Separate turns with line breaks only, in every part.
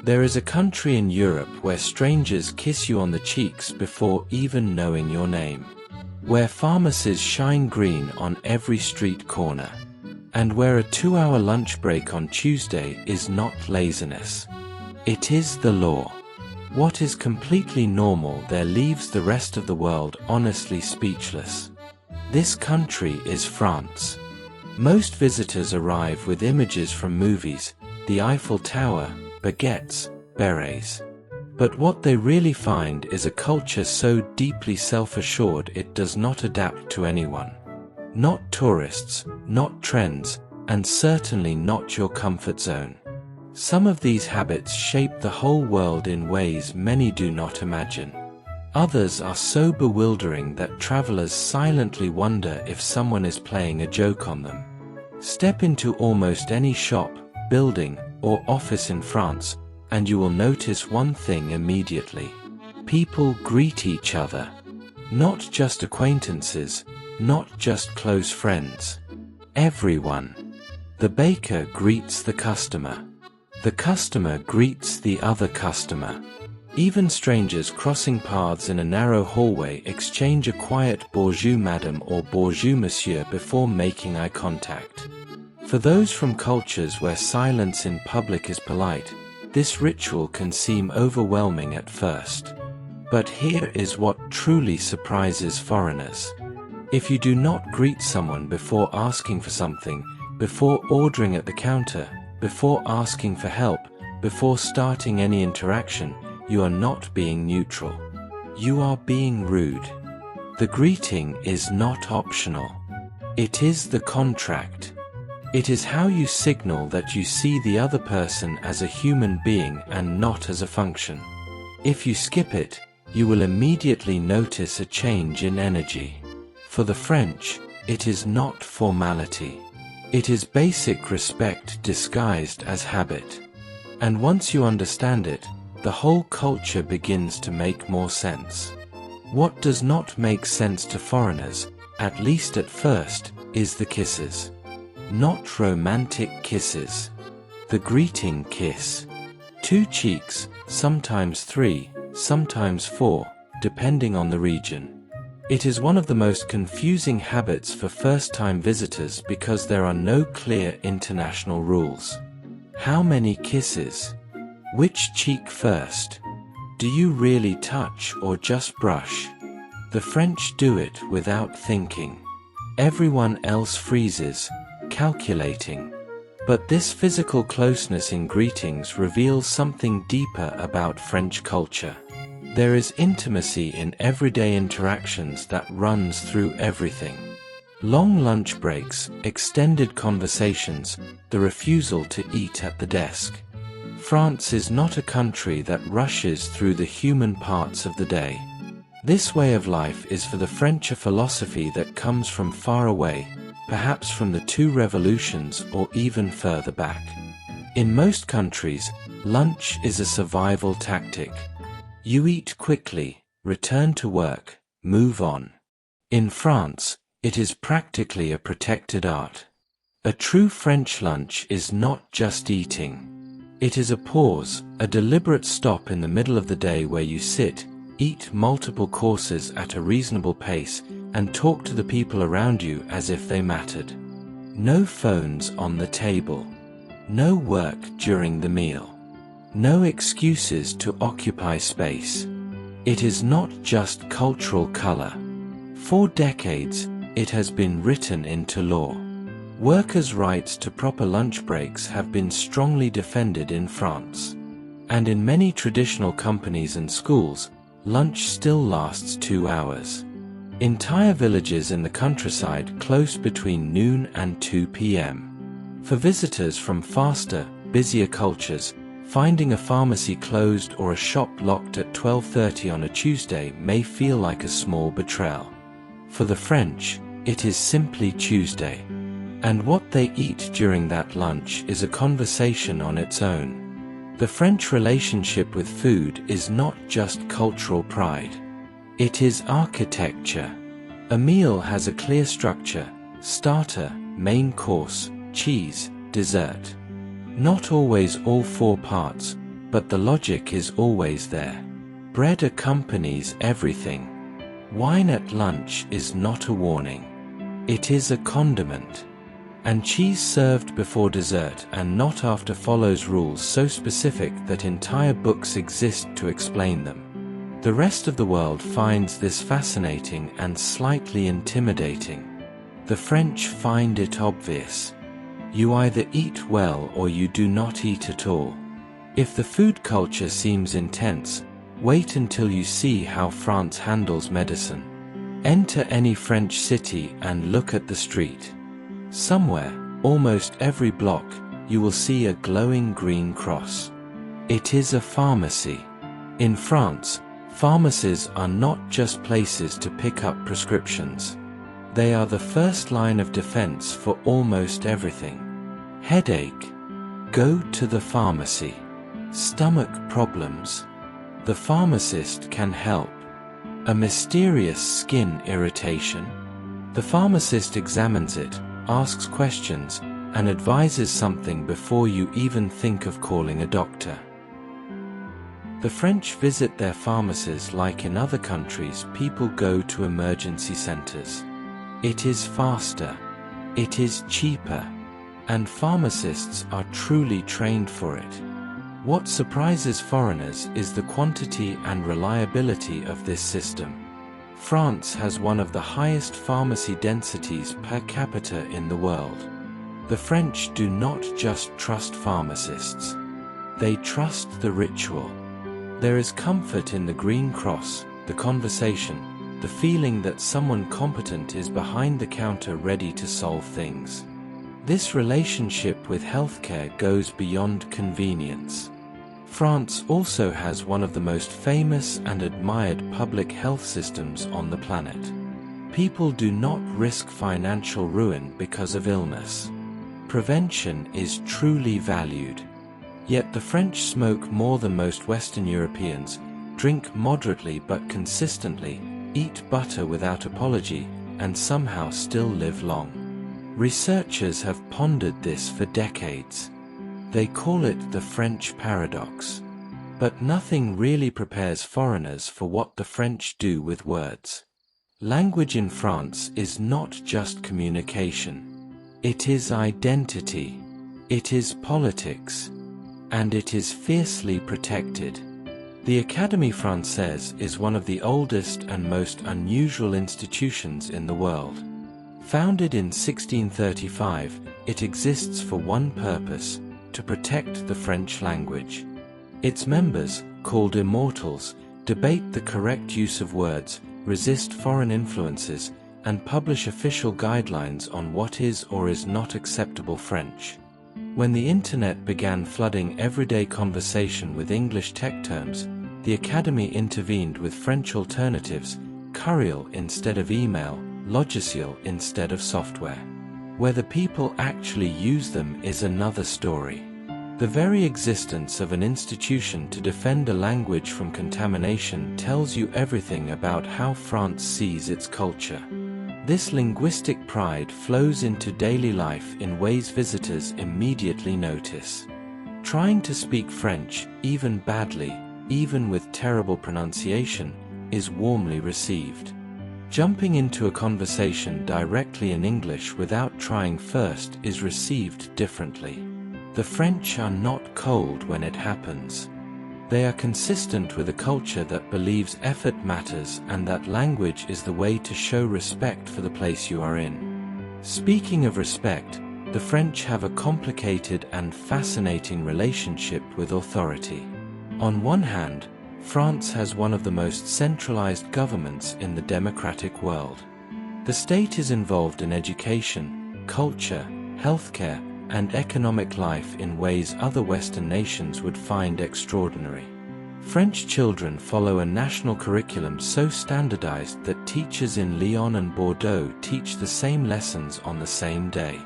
There is a country in Europe where strangers kiss you on the cheeks before even knowing your name. Where pharmacies shine green on every street corner. And where a 2-hour lunch break on Tuesday is not laziness. It is the law. What is completely normal there leaves the rest of the world honestly speechless. This country is France. Most visitors arrive with images from movies, the Eiffel Tower, baguettes, berets. But what they really find is a culture so deeply self-assured it does not adapt to anyone. Not tourists, not trends, and certainly not your comfort zone. Some of these habits shape the whole world in ways many do not imagine. Others are so bewildering that travelers silently wonder if someone is playing a joke on them. Step into almost any shop, building, or office in France, and you will notice one thing immediately. People greet each other. Not just acquaintances, not just close friends. Everyone. The baker greets the customer. The customer greets the other customer. Even strangers crossing paths in a narrow hallway exchange a quiet "Bonjour madame" or "Bonjour monsieur" before making eye contact. For those from cultures where silence in public is polite, this ritual can seem overwhelming at first. But here is what truly surprises foreigners. If you do not greet someone before asking for something, before ordering at the counter, before asking for help, before starting any interaction, you are not being neutral. You are being rude. The greeting is not optional. It is the contract. It is how you signal that you see the other person as a human being and not as a function. If you skip it, you will immediately notice a change in energy. For the French, it is not formality. It is basic respect disguised as habit. And once you understand it, the whole culture begins to make more sense. What does not make sense to foreigners, at least at first, is the kisses. Not romantic kisses. The greeting kiss. 2 cheeks, sometimes 3, sometimes 4, depending on the region. It is one of the most confusing habits for first-time visitors because there are no clear international rules. How many kisses? Which cheek first? Do you really touch or just brush? The French do it without thinking. Everyone else freezes, calculating. But this physical closeness in greetings reveals something deeper about French culture. There is intimacy in everyday interactions that runs through everything. Long lunch breaks, extended conversations, the refusal to eat at the desk. France is not a country that rushes through the human parts of the day. This way of life is for the French a philosophy that comes from far away, perhaps from the 2 revolutions or even further back. In most countries, lunch is a survival tactic. You eat quickly, return to work, move on. In France, it is practically a protected art. A true French lunch is not just eating. It is a pause, a deliberate stop in the middle of the day where you sit, eat multiple courses at a reasonable pace, and talk to the people around you as if they mattered. No phones on the table. No work during the meal. No excuses to occupy space. It is not just cultural color. For decades, it has been written into law. Workers' rights to proper lunch breaks have been strongly defended in France. And in many traditional companies and schools, lunch still lasts 2 hours. Entire villages in the countryside close between noon and 2 p.m. For visitors from faster, busier cultures, finding a pharmacy closed or a shop locked at 12:30 on a Tuesday may feel like a small betrayal. For the French, it is simply Tuesday. And what they eat during that lunch is a conversation on its own. The French relationship with food is not just cultural pride. It is architecture. A meal has a clear structure: starter, main course, cheese, dessert. Not always all 4 parts, but the logic is always there. Bread accompanies everything. Wine at lunch is not a warning. It is a condiment. And cheese served before dessert and not after follows rules so specific that entire books exist to explain them. The rest of the world finds this fascinating and slightly intimidating. The French find it obvious. You either eat well or you do not eat at all. If the food culture seems intense, wait until you see how France handles medicine. Enter any French city and look at the street. Somewhere, almost every block, you will see a glowing green cross. It is a pharmacy. In France, pharmacies are not just places to pick up prescriptions. They are the first line of defense for almost everything. Headache? Go to the pharmacy. Stomach problems? The pharmacist can help. A mysterious skin irritation? The pharmacist examines it, asks questions, and advises something before you even think of calling a doctor. The French visit their pharmacies like in other countries people go to emergency centers. It is faster. It is cheaper. And pharmacists are truly trained for it. What surprises foreigners is the quantity and reliability of this system. France has one of the highest pharmacy densities per capita in the world. The French do not just trust pharmacists. They trust the ritual. There is comfort in the green cross, the conversation, the feeling that someone competent is behind the counter ready to solve things. This relationship with healthcare goes beyond convenience. France also has one of the most famous and admired public health systems on the planet. People do not risk financial ruin because of illness. Prevention is truly valued. Yet the French smoke more than most Western Europeans, drink moderately but consistently, eat butter without apology, and somehow still live long. Researchers have pondered this for decades. They call it the French paradox. But nothing really prepares foreigners for what the French do with words. Language in France is not just communication. It is identity. It is politics. And it is fiercely protected. The Académie Française is one of the oldest and most unusual institutions in the world. Founded in 1635, it exists for one purpose: to protect the French language. Its members, called immortals, debate the correct use of words, resist foreign influences, and publish official guidelines on what is or is not acceptable French. When the internet began flooding everyday conversation with English tech terms, the Academy intervened with French alternatives: courriel instead of email, logiciel instead of software. Whether people actually use them is another story. The very existence of an institution to defend a language from contamination tells you everything about how France sees its culture. This linguistic pride flows into daily life in ways visitors immediately notice. Trying to speak French, even badly, even with terrible pronunciation, is warmly received. Jumping into a conversation directly in English without trying first is received differently. The French are not cold when it happens. They are consistent with a culture that believes effort matters and that language is the way to show respect for the place you are in. Speaking of respect, the French have a complicated and fascinating relationship with authority. On one hand, France has one of the most centralized governments in the democratic world. The state is involved in education, culture, healthcare, and economic life in ways other Western nations would find extraordinary. French children follow a national curriculum so standardized that teachers in Lyon and Bordeaux teach the same lessons on the same day.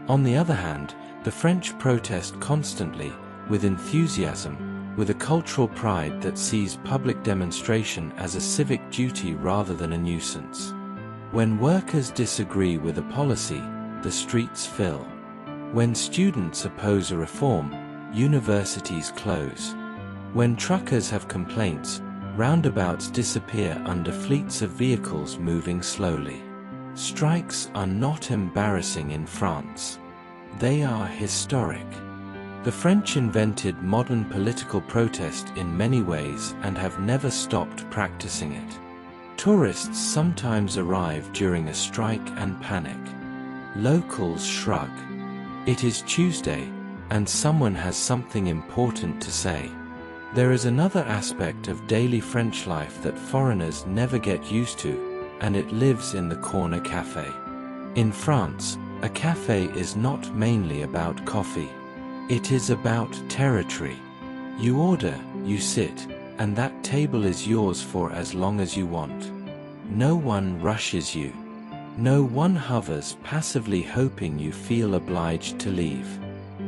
On the other hand, the French protest constantly, with enthusiasm, with a cultural pride that sees public demonstration as a civic duty rather than a nuisance. When workers disagree with a policy, the streets fill. When students oppose a reform, universities close. When truckers have complaints, roundabouts disappear under fleets of vehicles moving slowly. Strikes are not embarrassing in France. They are historic. The French invented modern political protest in many ways and have never stopped practicing it. Tourists sometimes arrive during a strike and panic. Locals shrug. It is Tuesday, and someone has something important to say. There is another aspect of daily French life that foreigners never get used to, and it lives in the corner cafe. In France, a cafe is not mainly about coffee. It is about territory. You order, you sit, and that table is yours for as long as you want. No one rushes you. No one hovers passively hoping you feel obliged to leave.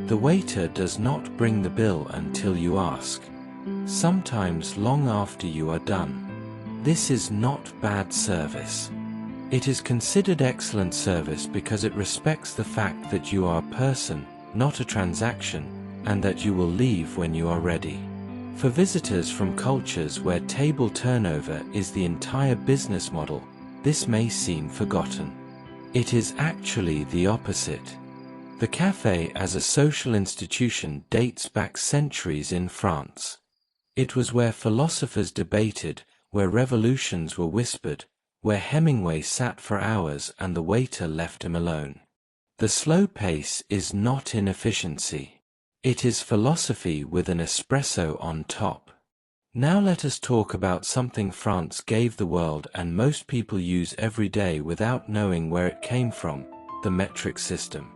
The waiter does not bring the bill until you ask. Sometimes long after you are done. This is not bad service. It is considered excellent service because it respects the fact that you are a person, not a transaction, and that you will leave when you are ready. For visitors from cultures where table turnover is the entire business model, this may seem forgotten. It is actually the opposite. The café as a social institution dates back centuries in France. It was where philosophers debated, where revolutions were whispered, where Hemingway sat for hours and the waiter left him alone. The slow pace is not inefficiency. It is philosophy with an espresso on top. Now let us talk about something France gave the world and most people use every day without knowing where it came from, the metric system.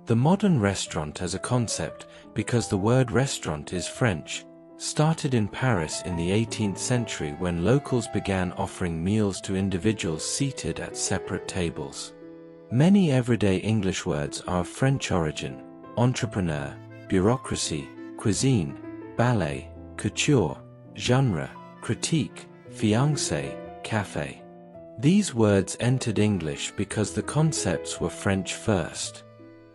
The modern restaurant as a concept, because the word restaurant is French, started in Paris in the 18th century when locals began offering meals to individuals seated at separate tables. Many everyday English words are of French origin: entrepreneur, bureaucracy, cuisine, ballet, couture, genre, critique, fiancé, café. These words entered English because the concepts were French first.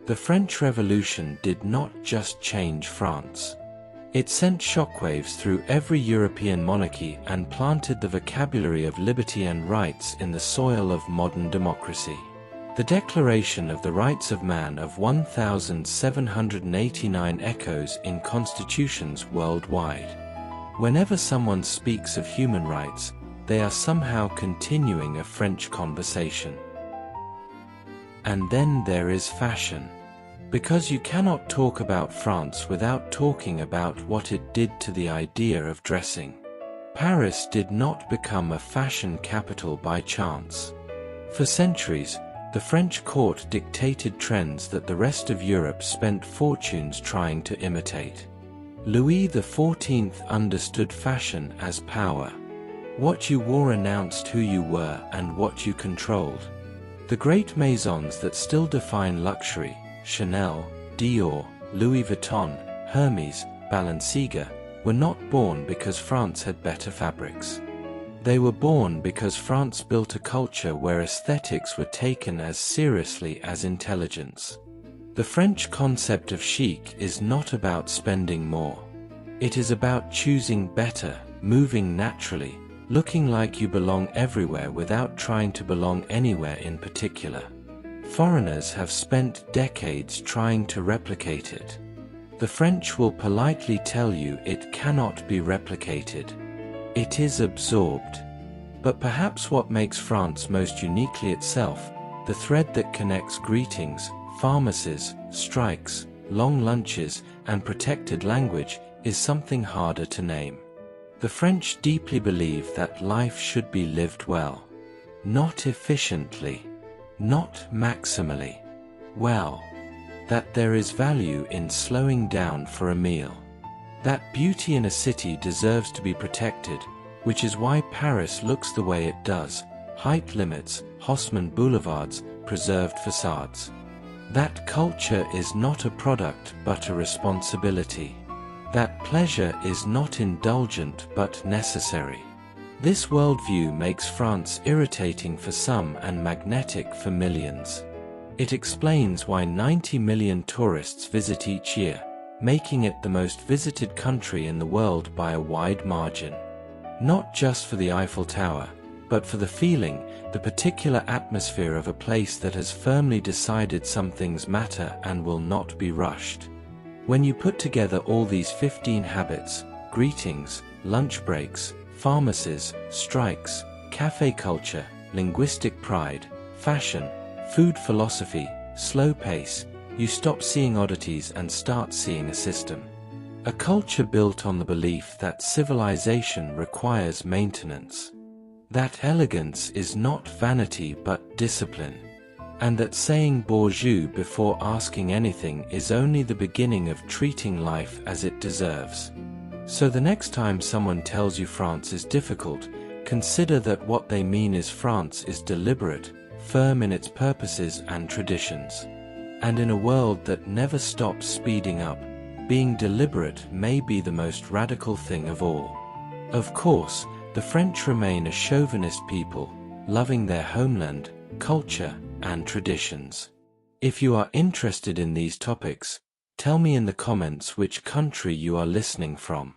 The French Revolution did not just change France. It sent shockwaves through every European monarchy and planted the vocabulary of liberty and rights in the soil of modern democracy. The Declaration of the Rights of Man of 1789 echoes in constitutions worldwide. Whenever someone speaks of human rights, they are somehow continuing a French conversation. And then there is fashion. Because you cannot talk about France without talking about what it did to the idea of dressing. Paris did not become a fashion capital by chance. For centuries, the French court dictated trends that the rest of Europe spent fortunes trying to imitate. Louis XIV understood fashion as power. What you wore announced who you were and what you controlled. The great maisons that still define luxury, Chanel, Dior, Louis Vuitton, Hermes, Balenciaga, were not born because France had better fabrics. They were born because France built a culture where aesthetics were taken as seriously as intelligence. The French concept of chic is not about spending more. It is about choosing better, moving naturally, looking like you belong everywhere without trying to belong anywhere in particular. Foreigners have spent decades trying to replicate it. The French will politely tell you it cannot be replicated. It is absorbed. But perhaps what makes France most uniquely itself, the thread that connects greetings, pharmacies, strikes, long lunches, and protected language, is something harder to name. The French deeply believe that life should be lived well. Not efficiently. Not maximally. Well. That there is value in slowing down for a meal. That beauty in a city deserves to be protected, which is why Paris looks the way it does: height limits, Haussmann boulevards, preserved facades. That culture is not a product but a responsibility. That pleasure is not indulgent but necessary. This worldview makes France irritating for some and magnetic for millions. It explains why 90 million tourists visit each year, making it the most visited country in the world by a wide margin. Not just for the Eiffel Tower, but for the feeling, the particular atmosphere of a place that has firmly decided some things matter and will not be rushed. When you put together all these 15 habits, greetings, lunch breaks, pharmacies, strikes, cafe culture, linguistic pride, fashion, food philosophy, slow pace, you stop seeing oddities and start seeing a system. A culture built on the belief that civilization requires maintenance. That elegance is not vanity but discipline. And that saying bonjour before asking anything is only the beginning of treating life as it deserves. So the next time someone tells you France is difficult, consider that what they mean is France is deliberate, firm in its purposes and traditions. And in a world that never stops speeding up, being deliberate may be the most radical thing of all. Of course, the French remain a chauvinist people, loving their homeland, culture, and traditions. If you are interested in these topics, tell me in the comments which country you are listening from.